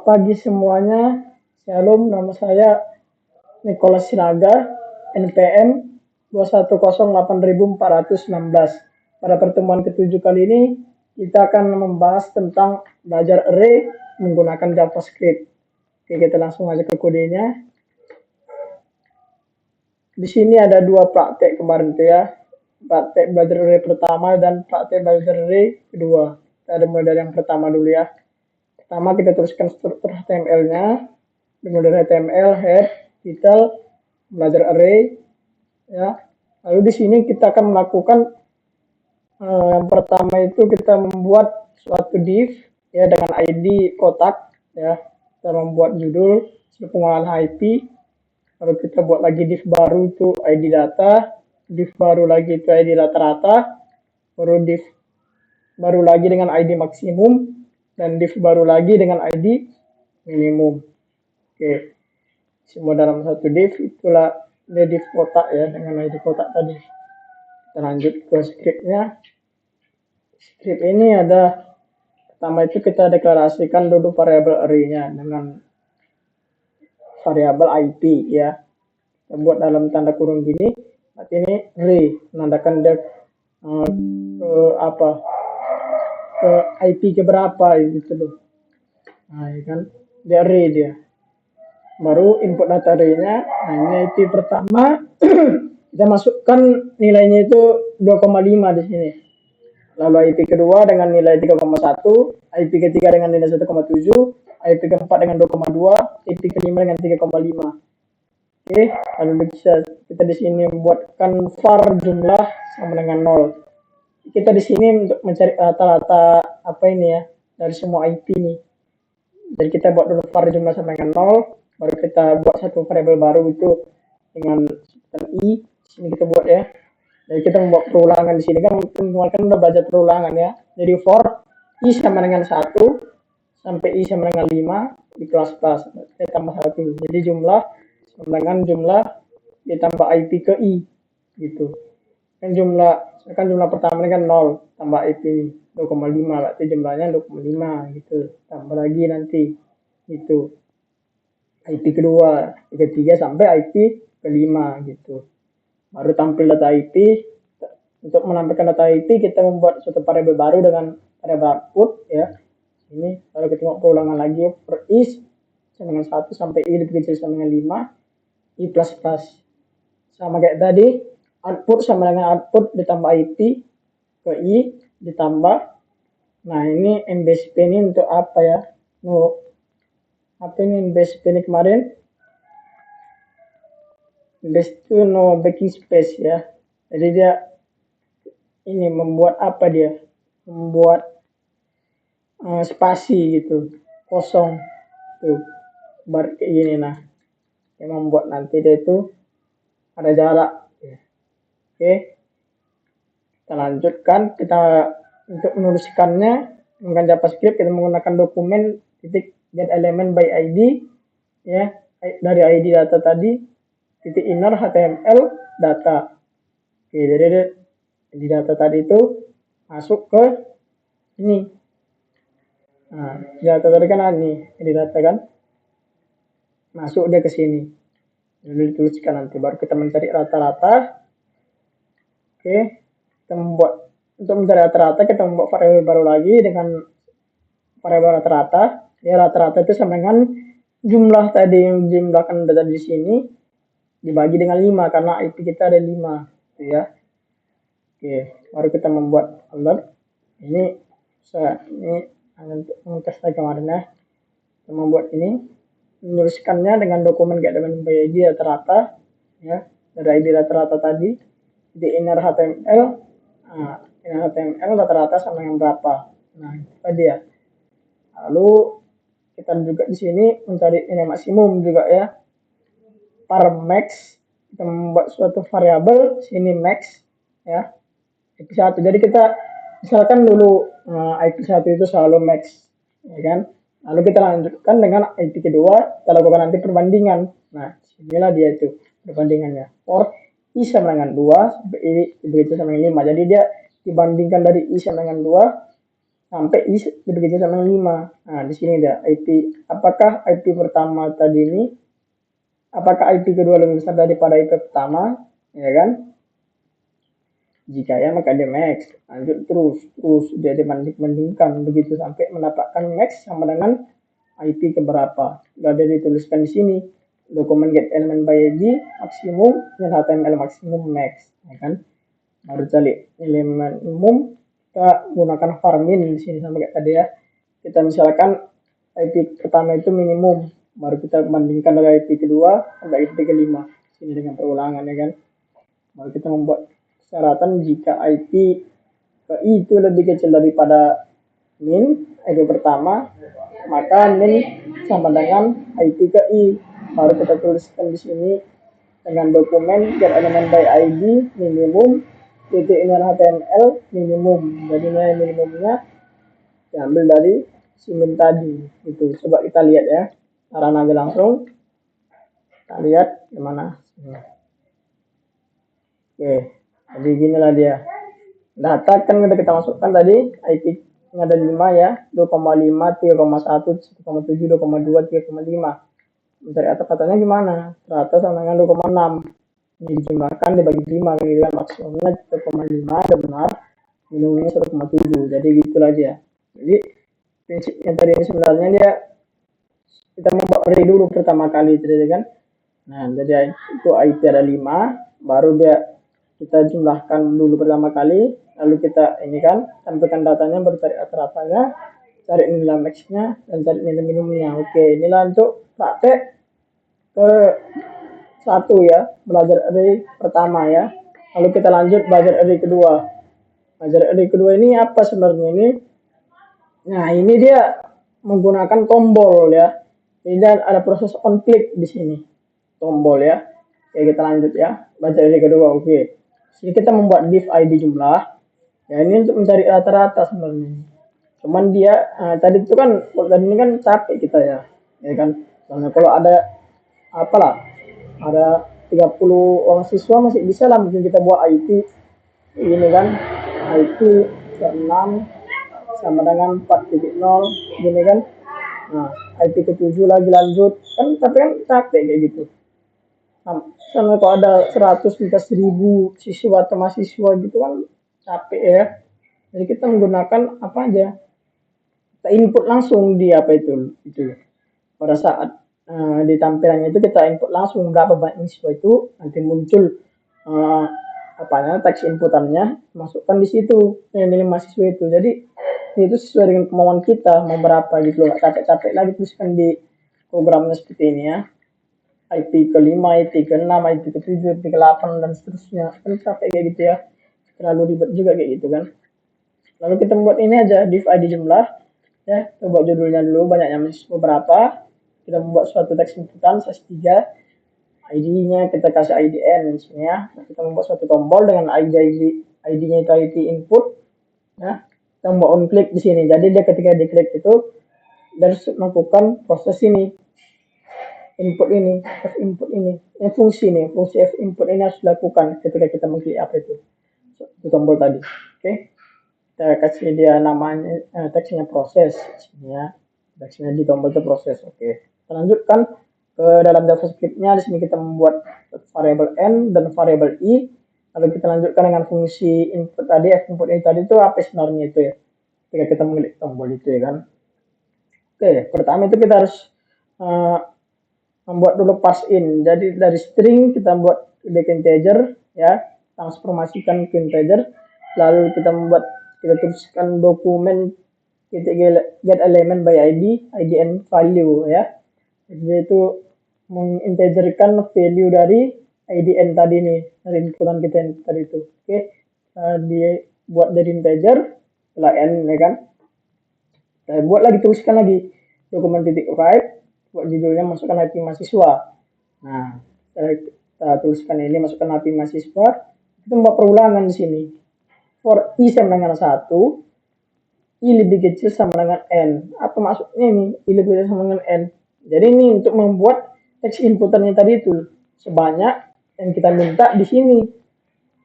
Selamat pagi semuanya. Shalom, nama saya Nicholas Sinaga, NPM 2108416. Pada pertemuan ketujuh kali ini, kita akan membahas tentang belajar array menggunakan JavaScript. Oke, kita langsung aja ke kodenya. Di sini ada dua praktek kemarin tuh ya. Praktek belajar array pertama dan praktek belajar array kedua. Kita mulai dari yang pertama dulu ya. Pertama kita tuliskan struktur HTML-nya. Dimulai dari HTML, head, title, belajar array, ya. Lalu di sini kita akan melakukan yang pertama itu kita membuat suatu div ya dengan ID kotak ya. Kita membuat judul, pengolahan IP. Lalu kita buat lagi div baru itu ID data, div baru lagi itu ID rata-rata, baru div baru lagi dengan ID maksimum, dan div baru lagi dengan ID minimum. Oke, semua dalam satu div, itulah div kotak ya dengan ID kotak tadi. Kita lanjut ke scriptnya. Script ini ada, pertama itu kita deklarasikan dulu variabel array-nya dengan variabel IP ya. Kita buat dalam tanda kurung gini, berarti ini array, menandakan dia ke IP ke berapa gitu loh. Nah, ya kan, dia array dia. Baru input data array-nya, nah ini IP pertama, kita masukkan nilainya itu 2,5 di sini. Lalu IP kedua dengan nilai 3,1, IP ketiga dengan nilai 1,7, IP keempat dengan 2,2, IP kelima dengan 3,5. Oke, lalu bisa kita di sini membuatkan var jumlah sama dengan 0. Kita di sini untuk mencari rata-rata apa ini ya dari semua IP nih. Jadi kita buat dulu var jumlah sama dengan 0, baru kita buat satu variabel baru itu dengan i. Di sini kita buat ya. Jadi kita membuat perulangan di sini kan udah belajar perulangan ya. Jadi for i sama dengan 1 sampai i sama dengan 5 di kelas plus kita tambah 1. Jadi jumlah sama dengan jumlah ditambah IP ke i gitu. Kan jumlah pertama kan 0 tambah IP 2,5 berarti jumlahnya 2,5 gitu. Tambah lagi nanti itu IP kedua, ketiga sampai IP kelima gitu. Baru tampil data IP. Untuk menampilkan data IP kita membuat suatu variabel baru dengan variabel output ya. Ini kalau kita mau perulangan lagi for is sama dengan 1 sampai i lebih kecil sama dengan 5, i plus plus. Sama kayak tadi, output sama dengan output ditambah IP ke i ditambah. Nah, ini MBSP ini untuk apa ya? Apa ini MBSP ini kemarin? MBSP itu no backing space ya. Jadi dia ini membuat apa dia? Membuat spasi gitu, kosong tuh bar kayak gini. Nah, yang membuat nanti dia itu ada jarak ya. Oke, kita lanjutkan. Kita untuk menuliskannya menggunakan JavaScript kita menggunakan dokumen titik get element by ID ya, dari ID data tadi titik inner HTML data. Oke, jadi di data tadi itu masuk ke ini. Nah, data tadi kan ini data kan masuk dia ke sini. Jadi dituliskan nanti baru kita mencari rata-rata. Oke, kita membuat untuk mencari rata-rata kita membuat variabel baru lagi dengan variabel rata-rata. Ya, rata-rata itu sama dengan jumlah tadi yang dijumlahkan data di sini dibagi dengan 5 karena IP kita ada 5 gitu ya. Oke, baru kita membuat alert. Ini tes lagi kemarin ya. Kita membuat ini, menuliskannya dengan dokumen get element by ID rata-rata ya, dari ID rata-rata tadi di inner HTML. Nah, inner HTML rata-rata sama yang berapa. Nah, itu tadi ya. Lalu kita juga di sini mencari ini maksimum juga ya. Par max kita membuat suatu variabel sini max ya. IP1. Jadi kita misalkan dulu IP1 itu selalu max ya kan. Lalu kita lanjutkan dengan IP kedua, kita lakukan nanti perbandingan. Nah, inilah dia itu perbandingannya. For i sama dengan 2 sampai i begitu sama dengan 5. Jadi dia dibandingkan dari i sama dengan 2 sampai i lebih kecil sama 5. Nah, di sini ada IP. Apakah IP pertama tadi ini, apakah IP kedua lebih besar daripada IP pertama, ya kan? Jika ya, maka dia max. Lanjut terus dia dibanding-bandingkan begitu sampai mendapatkan max sama dengan IP keberapa. Sudah ada dituliskan di sini. Dokumen get element by ID maksimum dan HTML maksimum max, ya kan? Baru cari elemen umum, kita gunakan varmin di sini sama kayak tadi ya. Kita misalkan IP pertama itu minimum, baru kita bandingkan dengan IP kedua sampai IP kelima. Ini dengan perulangan, ya kan? Baru kita membuat persyaratan jika IP ke I itu lebih kecil daripada min IP pertama, maka min sama dengan IP ke I. Baru kita tuliskan di sini dengan dokumen get element by ID minimum titik ini HTML minimum. Jadi nilai minimumnya diambil dari si min tadi. Itu coba kita lihat ya. Cara aja langsung. Kita lihat gimana. Oke, jadi ginilah dia. Data kan udah kita masukkan tadi, IP ada 5 ya, 2,5, 3,1, 1,7, 2,2, 3,5. Mencari atas katanya gimana? Rata sama dengan 2,6. Ini dijumlahkan dibagi 5, gitu kan, maksimumnya 3,5, ada benar, minimumnya 1,7. Jadi gitulah dia. Jadi prinsipnya tadi ini sebenarnya dia kita membuat array dulu pertama kali tadi kan. Nah, jadi itu IP ada 5, baru dia kita jumlahkan dulu pertama kali, lalu kita ini kan tampilkan datanya, baru cari rata-ratanya, cari nilai max-nya dan cari nilai minimumnya. Oke, inilah untuk praktek ke 1 ya, belajar array pertama ya. Lalu kita lanjut belajar array kedua. Belajar array kedua ini apa sebenarnya ini? Nah, ini dia menggunakan tombol ya. Dan ada proses on click di sini. Tombol ya. Oke, kita lanjut ya. Baca array kedua. Oke. Jadi kita membuat div ID jumlah. Ya, ini untuk mencari rata-rata sebenarnya. Cuman dia tadi itu kan tadi ini kan capek kita ya. Ya kan. Soalnya kalau ada apalah, ada 30 orang siswa masih bisa lah mungkin kita buat IP ini kan. IP 6 sama dengan 4.0 gini kan. Nah, IP ke-7 lagi lanjut kan, tapi kan capek kayak gitu. Sama kalau ada 100 minta 1000 siswa atau mahasiswa gitu kan capek ya. Jadi kita menggunakan apa aja, kita input langsung di apa itu pada saat di tampilannya itu kita input langsung berapa banyak siswa itu, nanti muncul teks inputannya, masukkan di situ nilai mahasiswa itu. Jadi itu sesuai dengan kemauan kita mau berapa gitu, nggak capek-capek lagi tuliskan di programnya seperti ini ya. IP ke-5, IP ke-6, IP ke-7, IP ke-8 dan seterusnya. Kan capek kayak gitu ya. Terlalu ribet juga kayak gitu kan. Lalu kita membuat ini aja, div ID jumlah. Ya, kita buat judulnya dulu, banyaknya mahasiswa berapa. Kita membuat suatu teks inputan size 3. ID-nya kita kasih IDN di sini ya. Nah, kita membuat suatu tombol dengan ID-nya itu ID input. Ya, kita membuat on click di sini. Jadi dia ketika diklik itu dan melakukan proses ini. Input ini, F input ini, fungsi F input ini harus dilakukan ketika kita mengklik apa itu tombol tadi. Oke, kita kasih dia namanya teksnya proses, ya, teksnya di tombol itu proses. Oke, kita lanjutkan ke dalam JavaScript-nya. Di sini kita membuat variabel n dan variabel i. Lalu kita lanjutkan dengan fungsi input tadi, F input ini tadi itu apa sebenarnya itu ya? Ketika kita mengklik tombol itu ya kan. Oke, pertama itu kita harus membuat dulu pass in. Jadi dari string kita buat ke integer ya, transformasikan ke integer. Lalu kita tuliskan dokumen get element by ID, and value ya. Jadi itu mengintegerkan value dari IDN tadi nih, dari inputan kita tadi itu. Oke, dibuat dari integer setelah n ya kan. Kita buat lagi, tuliskan lagi dokumen titik write, buat judulnya masukkan IP mahasiswa. Nah, kita tuliskan ini masukkan IP mahasiswa. Kita membuat perulangan di sini. For i sama dengan 1, i lebih kecil sama dengan n. Apa maksudnya ini? I lebih kecil sama dengan n. Jadi ini untuk membuat teks inputannya tadi itu sebanyak yang kita minta di sini.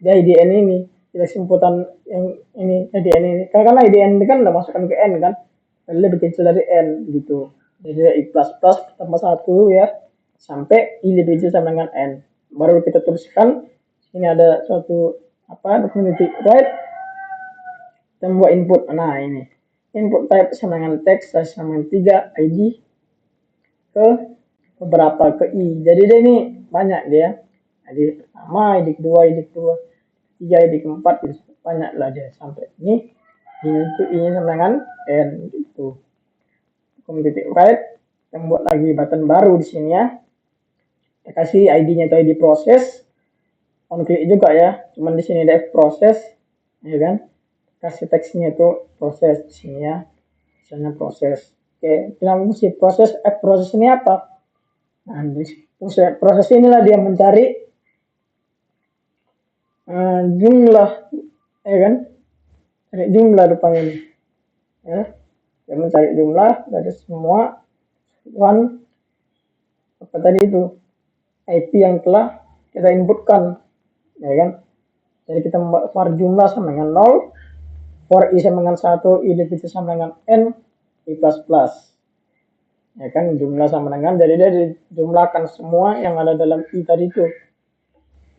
Di IDN ini. teks inputan yang ini jadi n ini karena id n ini kan udah masukkan ke n kan, lebih kecil dari n gitu. Jadi i plus plus tambah 1 ya sampai i lebih kecil sama dengan n. Baru kita tuliskan ini ada suatu apa definite right, kita membuat input. Nah ini input type sama dengan text sama dengan 3 id ke beberapa ke i. Jadi dia ini banyak dia. Id pertama, id kedua, id kedua, 3 id keempat, banyak lah dia sampai ini itu i sama dengan n gitu. Titik right, kita buat lagi button baru di sini ya. Kita kasih id-nya atau id proses. On klik juga ya, cuman di sini ada proses, ya kan? Kasih teksnya itu proses di sini ya, misalnya proses. Oke, bilang fungsi proses. Proses ini apa? Nah, proses inilah dia mencari jumlah, ya kan? Cari jumlah depan ini, ya. Dia mencari jumlah dari semua apa tadi itu IP yang telah kita inputkan, ya kan? Jadi kita membuat var jumlah sama dengan 0, for i sama dengan 1, i lebih sama dengan n, i plus plus. Ya kan, jumlah sama dengan, jadi dia dijumlahkan semua yang ada dalam i tadi itu.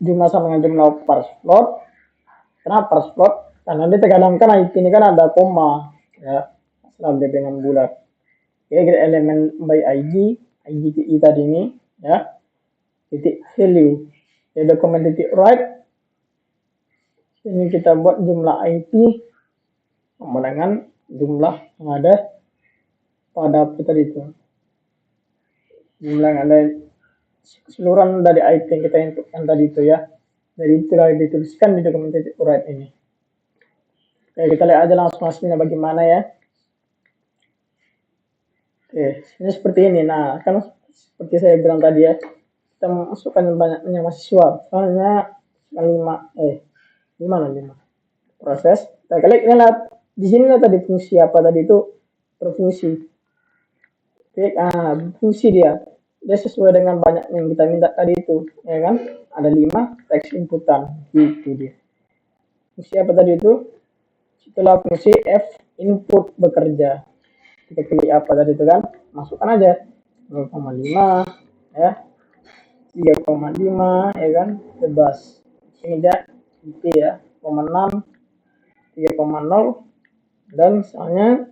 Jumlah sama dengan jumlah parse float. Kenapa parse float? Karena dia terkadang kan IP ini kan ada koma, ya, selalu dengan bulat. Oke, kita elemen by id i tadi ini, ya, titik value. Jadi dokumen titik right. Ini kita buat jumlah IP sama dengan jumlah yang ada pada apa tadi itu. Jumlah yang ada keseluruhan dari IP yang kita inputkan tadi itu ya. Jadi itulah dituliskan di dokumen titik right ini. Oke, kita lihat aja langsung hasilnya bagaimana ya. Oke, ini seperti ini. Nah, kan seperti saya bilang tadi ya, kita masukkan banyaknya mahasiswa. Soalnya 5 proses. Kita klik ini lah. Di sini lah tadi fungsi apa tadi itu berfungsi. Oke, fungsi dia sesuai dengan banyak yang kita minta tadi itu, ya kan? Ada 5 teks inputan, gitu dia. Fungsi apa tadi itu? Setelah fungsi f input bekerja. Kita klik apa tadi itu kan? Masukkan aja 0,5 ya. 3,5 ya kan? Bebas. Ini dia IP ya, 0,6, 3,0 dan misalnya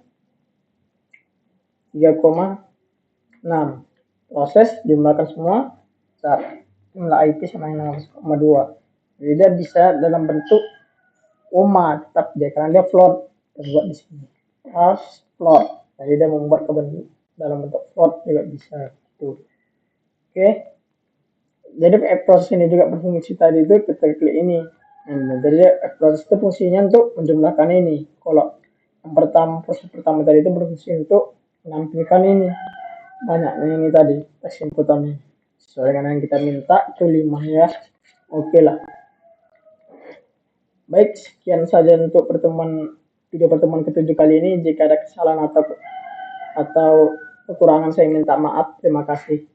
3,6. Proses jumlahkan semua saat jumlah IP sama dengan 0,2. Jadi dia bisa dalam bentuk koma tetap dia karena dia float terbuat di sini. Harus float. Jadi dia membuat ke bentuk dalam bentuk float juga bisa gitu. Oke. Jadi proses ini juga berfungsi tadi itu kita klik ini. Jadi proses itu fungsinya untuk menjumlahkan ini. Kalau yang pertama proses pertama tadi itu berfungsi untuk menampilkan ini banyaknya ini tadi teks inputannya sesuai dengan yang kita minta itu 5 ya. Oke lah. Baik, sekian saja untuk video pertemuan ke-7 kali ini. Jika ada kesalahan atau kekurangan saya minta maaf. Terima kasih.